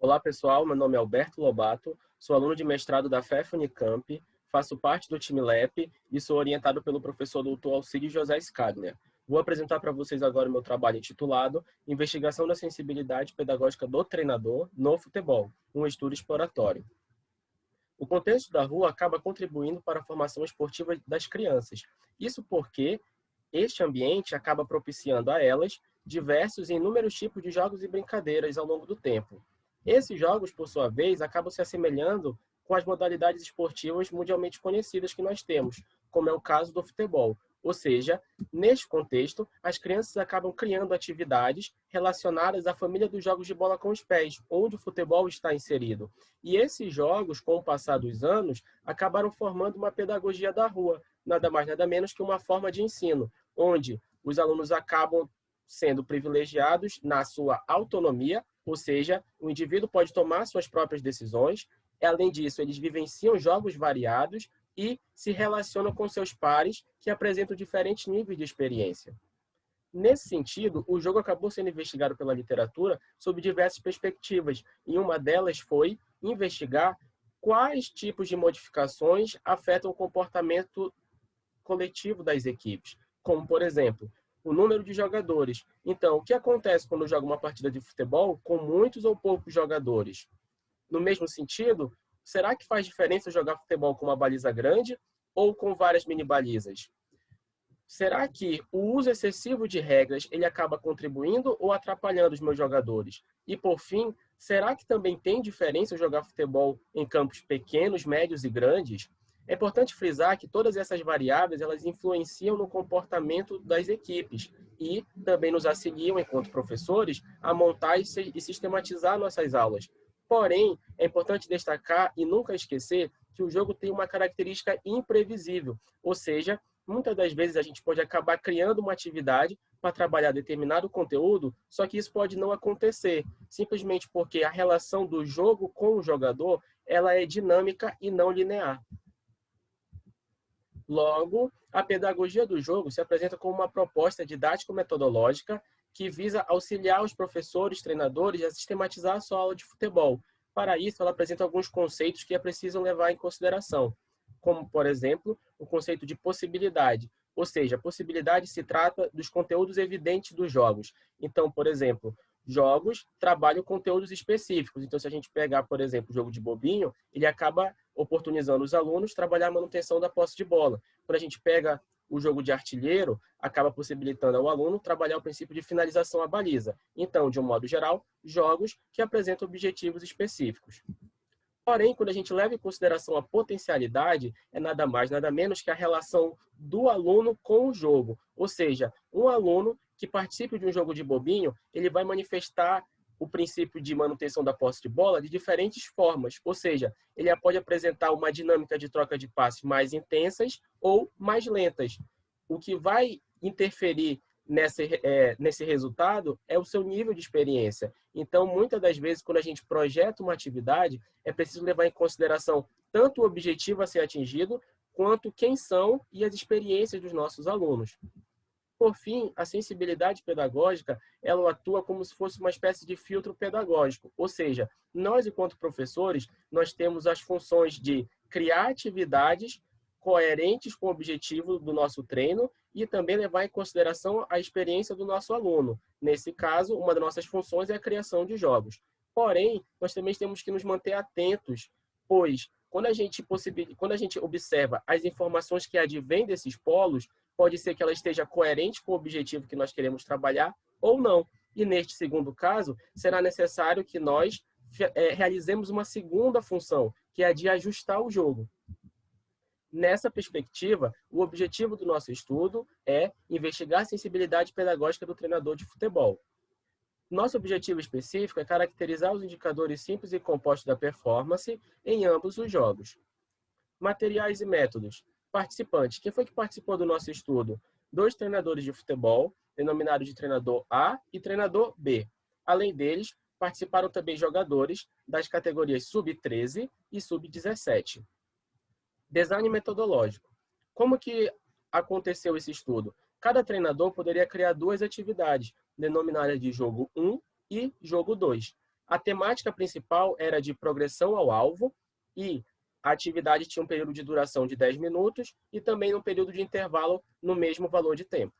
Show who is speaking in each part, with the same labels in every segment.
Speaker 1: Olá pessoal, meu nome é Alberto Lobato, sou aluno de mestrado da FEF Unicamp, faço parte do time LEP e sou orientado pelo professor doutor Alcídio José Scaglia. Vou apresentar para vocês agora o meu trabalho intitulado Investigação da Sensibilidade Pedagógica do Treinador no Futebol, um estudo exploratório. O contexto da rua acaba contribuindo para a formação esportiva das crianças. Isso porque este ambiente acaba propiciando a elas diversos e inúmeros tipos de jogos e brincadeiras ao longo do tempo. Esses jogos, por sua vez, acabam se assemelhando com as modalidades esportivas mundialmente conhecidas que nós temos, como é o caso do futebol. Ou seja, neste contexto, as crianças acabam criando atividades relacionadas à família dos jogos de bola com os pés, onde o futebol está inserido. E esses jogos, com o passar dos anos, acabaram formando uma pedagogia da rua, nada mais nada menos que uma forma de ensino, onde os alunos acabam sendo privilegiados na sua autonomia, ou seja, o indivíduo pode tomar suas próprias decisões. Além disso, eles vivenciam jogos variados e se relacionam com seus pares que apresentam diferentes níveis de experiência. Nesse sentido, o jogo acabou sendo investigado pela literatura sob diversas perspectivas, e uma delas foi investigar quais tipos de modificações afetam o comportamento coletivo das equipes, como, por exemplo, o número de jogadores. Então, o que acontece quando joga uma partida de futebol com muitos ou poucos jogadores? No mesmo sentido, será que faz diferença jogar futebol com uma baliza grande ou com várias mini-balizas? Será que o uso excessivo de regras ele acaba contribuindo ou atrapalhando os meus jogadores? E, por fim, será que também tem diferença jogar futebol em campos pequenos, médios e grandes? É importante frisar que todas essas variáveis elas influenciam no comportamento das equipes e também nos auxiliam, enquanto professores, a montar e sistematizar nossas aulas. Porém, é importante destacar e nunca esquecer que o jogo tem uma característica imprevisível, ou seja, muitas das vezes a gente pode acabar criando uma atividade para trabalhar determinado conteúdo, só que isso pode não acontecer, simplesmente porque a relação do jogo com o jogador ela é dinâmica e não linear. Logo, a pedagogia do jogo se apresenta como uma proposta didático-metodológica que visa auxiliar os professores, treinadores a sistematizar a sua aula de futebol. Para isso, ela apresenta alguns conceitos que é preciso levar em consideração, como, por exemplo, o conceito de possibilidade. Ou seja, a possibilidade se trata dos conteúdos evidentes dos jogos. Então, por exemplo, jogos trabalham conteúdos específicos. Então, se a gente pegar, por exemplo, o jogo de bobinho, ele acaba oportunizando os alunos trabalhar a manutenção da posse de bola. Quando a gente pega o jogo de artilheiro, acaba possibilitando ao aluno trabalhar o princípio de finalização à baliza. Então, de um modo geral, jogos que apresentam objetivos específicos. Porém, quando a gente leva em consideração a potencialidade, é nada mais, nada menos que a relação do aluno com o jogo. Ou seja, um aluno que participe de um jogo de bobinho, ele vai manifestar o princípio de manutenção da posse de bola de diferentes formas. Ou seja, ele pode apresentar uma dinâmica de troca de passes mais intensas ou mais lentas. O que vai interferir nesse resultado é o seu nível de experiência. Então, muitas das vezes, quando a gente projeta uma atividade, é preciso levar em consideração tanto o objetivo a ser atingido, quanto quem são e as experiências dos nossos alunos. Por fim, a sensibilidade pedagógica, ela atua como se fosse uma espécie de filtro pedagógico, ou seja, nós, enquanto professores, nós temos as funções de criar atividades coerentes com o objetivo do nosso treino e também levar em consideração a experiência do nosso aluno. Nesse caso, uma das nossas funções é a criação de jogos. Porém, nós também temos que nos manter atentos, pois quando a gente observa as informações que advêm desses polos, pode ser que ela esteja coerente com o objetivo que nós queremos trabalhar ou não. E neste segundo caso, será necessário que nós realizemos uma segunda função, que é a de ajustar o jogo. Nessa perspectiva, o objetivo do nosso estudo é investigar a sensibilidade pedagógica do treinador de futebol. Nosso objetivo específico é caracterizar os indicadores simples e compostos da performance em ambos os jogos. Materiais e métodos. Participantes. Quem foi que participou do nosso estudo? 2 treinadores de futebol, denominados de treinador A e treinador B. Além deles, participaram também jogadores das categorias sub-13 e sub-17. Design metodológico. Como que aconteceu esse estudo? Cada treinador poderia criar 2 atividades, denominadas de jogo 1 e jogo 2. A temática principal era de progressão ao alvo e a atividade tinha um período de duração de 10 minutos e também um período de intervalo no mesmo valor de tempo.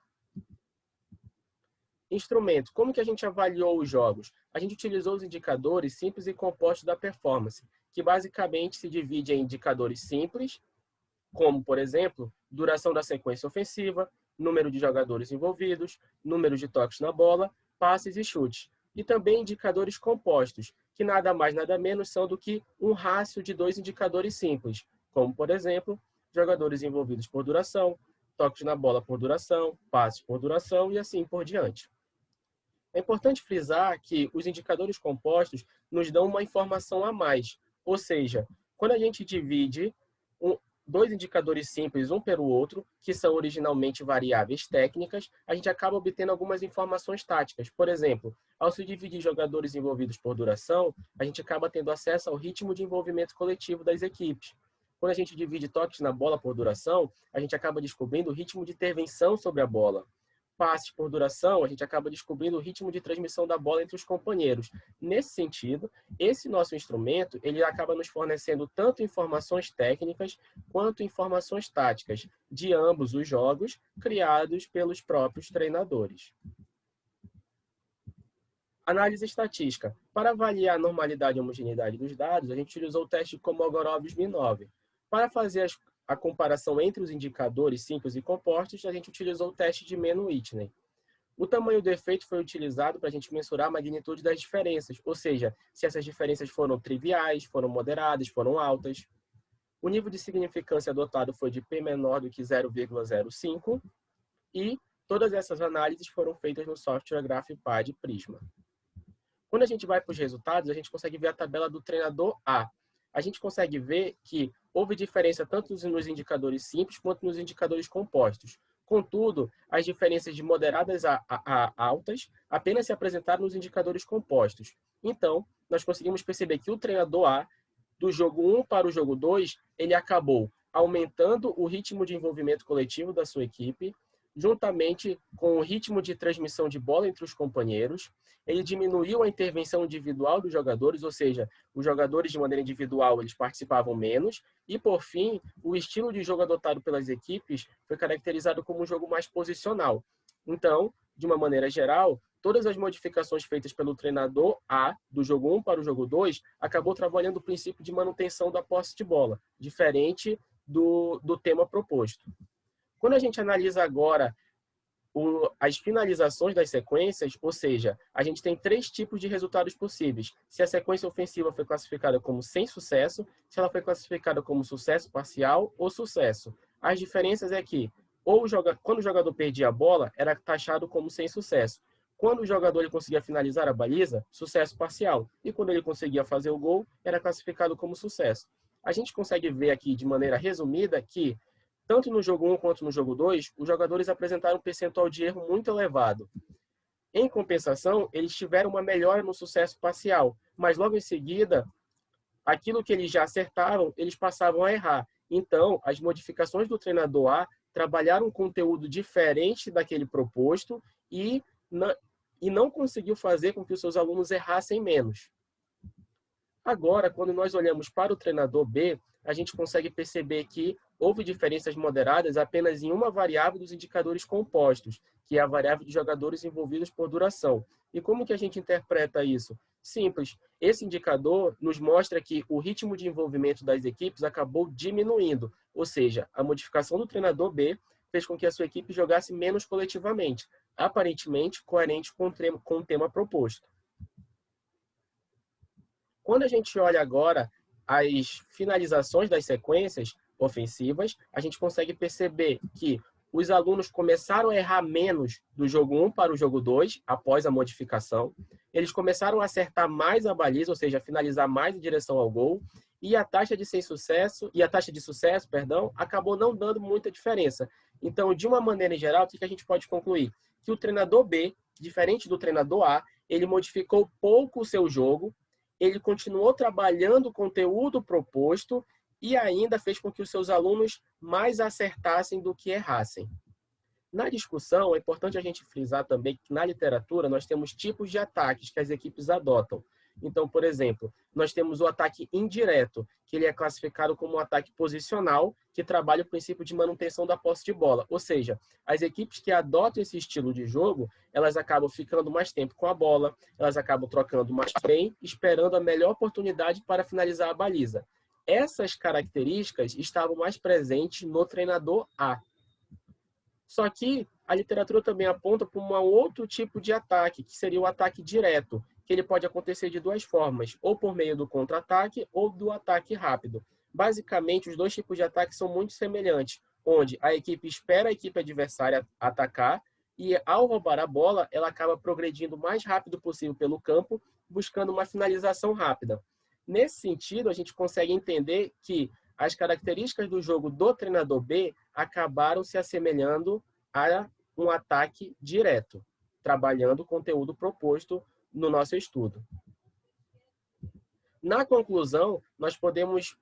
Speaker 1: Instrumento. Como que a gente avaliou os jogos? A gente utilizou os indicadores simples e compostos da performance, que basicamente se divide em indicadores simples, como, por exemplo, duração da sequência ofensiva, número de jogadores envolvidos, número de toques na bola, passes e chutes. E também indicadores compostos, que nada mais nada menos são do que um rácio de 2 indicadores simples, como, por exemplo, jogadores envolvidos por duração, toques na bola por duração, passes por duração e assim por diante. É importante frisar que os indicadores compostos nos dão uma informação a mais, ou seja, quando a gente divide dois indicadores simples um pelo outro, que são originalmente variáveis técnicas, a gente acaba obtendo algumas informações táticas. Por exemplo, ao se dividir jogadores envolvidos por duração, a gente acaba tendo acesso ao ritmo de envolvimento coletivo das equipes. Quando a gente divide toques na bola por duração, a gente acaba descobrindo o ritmo de intervenção sobre a bola. Passes por duração, a gente acaba descobrindo o ritmo de transmissão da bola entre os companheiros. Nesse sentido, esse nosso instrumento, ele acaba nos fornecendo tanto informações técnicas quanto informações táticas de ambos os jogos criados pelos próprios treinadores. Análise estatística. Para avaliar a normalidade e homogeneidade dos dados, a gente utilizou o teste Kolmogorov-Smirnov. Para fazer a comparação entre os indicadores simples e compostos, a gente utilizou o teste de Mann-Whitney. O tamanho do efeito foi utilizado para a gente mensurar a magnitude das diferenças, ou seja, se essas diferenças foram triviais, foram moderadas, foram altas. O nível de significância adotado foi de P menor do que 0,05 e todas essas análises foram feitas no software GraphPad Prisma. Quando a gente vai para os resultados, a gente consegue ver a tabela do treinador A. A gente consegue ver que houve diferença tanto nos indicadores simples quanto nos indicadores compostos. Contudo, as diferenças de moderadas a altas apenas se apresentaram nos indicadores compostos. Então, nós conseguimos perceber que o treinador A, do jogo 1 para o jogo 2, ele acabou aumentando o ritmo de envolvimento coletivo da sua equipe, juntamente com o ritmo de transmissão de bola entre os companheiros. Ele diminuiu a intervenção individual dos jogadores, ou seja, os jogadores de maneira individual eles participavam menos. E, por fim, o estilo de jogo adotado pelas equipes foi caracterizado como um jogo mais posicional. Então, de uma maneira geral, todas as modificações feitas pelo treinador A, do jogo 1 para o jogo 2, acabou trabalhando o princípio de manutenção da posse de bola, diferente do tema proposto. Quando a gente analisa agora as finalizações das sequências, ou seja, a gente tem 3 tipos de resultados possíveis. Se a sequência ofensiva foi classificada como sem sucesso, se ela foi classificada como sucesso parcial ou sucesso. As diferenças é que, quando o jogador perdia a bola, era taxado como sem sucesso. Quando o jogador ele conseguia finalizar a baliza, sucesso parcial. E quando ele conseguia fazer o gol, era classificado como sucesso. A gente consegue ver aqui, de maneira resumida, que tanto no jogo 1 quanto no jogo 2, os jogadores apresentaram um percentual de erro muito elevado. Em compensação, eles tiveram uma melhora no sucesso parcial, mas logo em seguida, aquilo que eles já acertavam, eles passavam a errar. Então, as modificações do treinador A trabalharam um conteúdo diferente daquele proposto e não conseguiu fazer com que os seus alunos errassem menos. Agora, quando nós olhamos para o treinador B, a gente consegue perceber que houve diferenças moderadas apenas em uma variável dos indicadores compostos, que é a variável de jogadores envolvidos por duração. E como que a gente interpreta isso? Simples. Esse indicador nos mostra que o ritmo de envolvimento das equipes acabou diminuindo, ou seja, a modificação do treinador B fez com que a sua equipe jogasse menos coletivamente, aparentemente coerente com o tema proposto. Quando a gente olha agora as finalizações das sequências ofensivas, a gente consegue perceber que os alunos começaram a errar menos do jogo 1 para o jogo 2, após a modificação. Eles começaram a acertar mais a baliza, ou seja, a finalizar mais em direção ao gol, e a taxa de sucesso, acabou não dando muita diferença. Então, de uma maneira em geral, o que a gente pode concluir? Que o treinador B, diferente do treinador A, ele modificou pouco o seu jogo, ele continuou trabalhando o conteúdo proposto e ainda fez com que os seus alunos mais acertassem do que errassem. Na discussão, é importante a gente frisar também que na literatura nós temos tipos de ataques que as equipes adotam. Então, por exemplo, nós temos o ataque indireto, que ele é classificado como um ataque posicional, que trabalha o princípio de manutenção da posse de bola. Ou seja, as equipes que adotam esse estilo de jogo, elas acabam ficando mais tempo com a bola, elas acabam trocando mais bem, esperando a melhor oportunidade para finalizar a baliza. Essas características estavam mais presentes no treinador A. Só que a literatura também aponta para um outro tipo de ataque, que seria o ataque direto, que ele pode acontecer de duas formas, ou por meio do contra-ataque ou do ataque rápido. Basicamente, os dois tipos de ataque são muito semelhantes, onde a equipe espera a equipe adversária atacar e, ao roubar a bola, ela acaba progredindo o mais rápido possível pelo campo, buscando uma finalização rápida. Nesse sentido, a gente consegue entender que as características do jogo do treinador B acabaram se assemelhando a um ataque direto, trabalhando o conteúdo proposto no nosso estudo. Na conclusão, nós podemos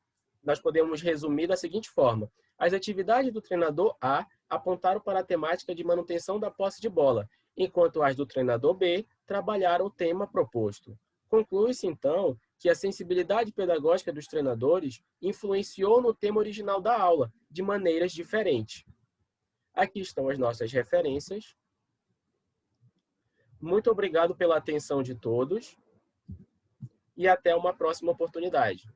Speaker 1: resumir da seguinte forma: as atividades do treinador A apontaram para a temática de manutenção da posse de bola, enquanto as do treinador B trabalharam o tema proposto. Conclui-se, então, que a sensibilidade pedagógica dos treinadores influenciou no tema original da aula, de maneiras diferentes. Aqui estão as nossas referências. Muito obrigado pela atenção de todos e até uma próxima oportunidade.